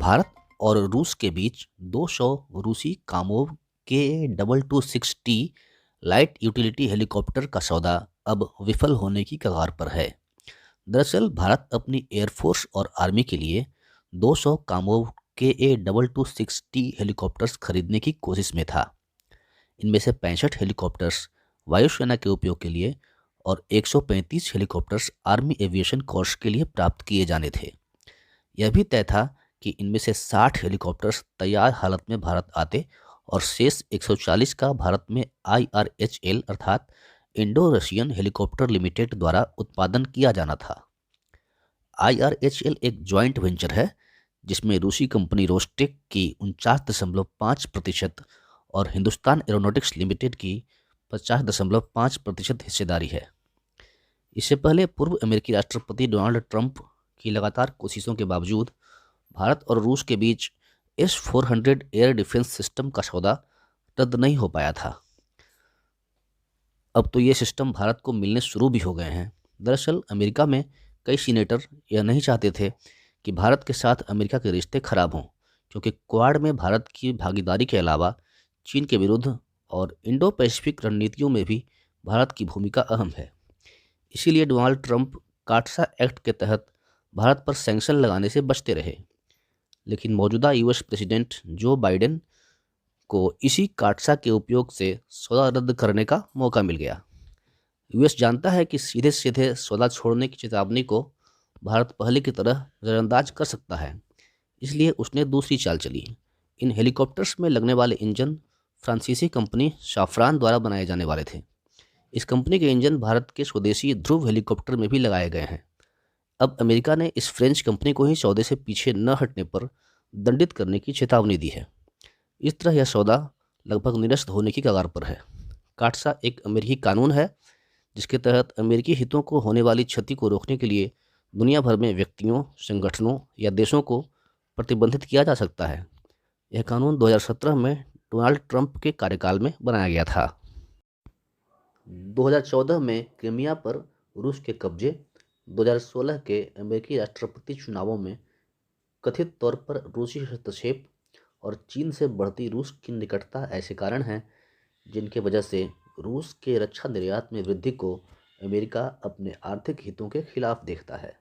भारत और रूस के बीच 200 रूसी कामोव के 226T लाइट यूटिलिटी हेलीकॉप्टर का सौदा अब विफल होने की कगार पर है। दरअसल भारत अपनी एयरफोर्स और आर्मी के लिए 200 कामोव के 226T हेलीकॉप्टर्स खरीदने की कोशिश में था। इनमें से 65 हेलीकॉप्टर्स वायुसेना के उपयोग के लिए और 135 हेलीकॉप्टर्स आर्मी एविएशन कोर्स के लिए प्राप्त किए जाने थे। यह भी तय था कि इनमें से 60 हेलीकॉप्टर्स तैयार हालत में भारत आते और शेष 140 का भारत में IRHL अर्थात इंडो रशियन हेलीकॉप्टर लिमिटेड द्वारा उत्पादन किया जाना था। IRHL एक जॉइंट वेंचर है जिसमें रूसी कंपनी रोस्टेक की 49.5% और हिंदुस्तान एरोनॉटिक्स लिमिटेड की 50.5% हिस्सेदारी है। इससे पहले पूर्व अमेरिकी राष्ट्रपति डोनाल्ड ट्रंप की लगातार कोशिशों के बावजूद भारत और रूस के बीच S-400 एयर डिफेंस सिस्टम का सौदा रद्द नहीं हो पाया था। अब तो ये सिस्टम भारत को मिलने शुरू भी हो गए हैं। दरअसल अमेरिका में कई सीनेटर यह नहीं चाहते थे कि भारत के साथ अमेरिका के रिश्ते खराब हों, क्योंकि क्वाड में भारत की भागीदारी के अलावा चीन के विरुद्ध और इंडो पैसिफिक रणनीतियों में भी भारत की भूमिका अहम है। इसीलिए डोनाल्ड ट्रंप काटसा एक्ट के तहत भारत पर सैंक्शन लगाने से बचते रहे। लेकिन मौजूदा US प्रेसिडेंट जो बाइडेन को इसी काटसा के उपयोग से सौदा रद्द करने का मौका मिल गया। US जानता है कि सीधे सीधे सौदा छोड़ने की चेतावनी को भारत पहले की तरह नज़रअंदाज कर सकता है, इसलिए उसने दूसरी चाल चली। इन हेलीकॉप्टर्स में लगने वाले इंजन फ्रांसीसी कंपनी शाफ्रान द्वारा बनाए जाने वाले थे। इस कंपनी के इंजन भारत के स्वदेशी ध्रुव हेलीकॉप्टर में भी लगाए गए हैं। अब अमेरिका ने इस फ्रेंच कंपनी को ही सौदे से पीछे न हटने पर दंडित करने की चेतावनी दी है। इस तरह यह सौदा लगभग निरस्त होने की कगार पर है। काटसा एक अमेरिकी कानून है जिसके तहत अमेरिकी हितों को होने वाली क्षति को रोकने के लिए दुनिया भर में व्यक्तियों, संगठनों या देशों को प्रतिबंधित किया जा सकता है। यह कानून 2017 में डोनाल्ड ट्रंप के कार्यकाल में बनाया गया था। 2014 में क्रीमिया पर रूस के कब्जे, 2016 के अमेरिकी राष्ट्रपति चुनावों में कथित तौर पर रूसी हस्तक्षेप और चीन से बढ़ती रूस की निकटता ऐसे कारण हैं जिनके वजह से रूस के रक्षा निर्यात में वृद्धि को अमेरिका अपने आर्थिक हितों के खिलाफ देखता है।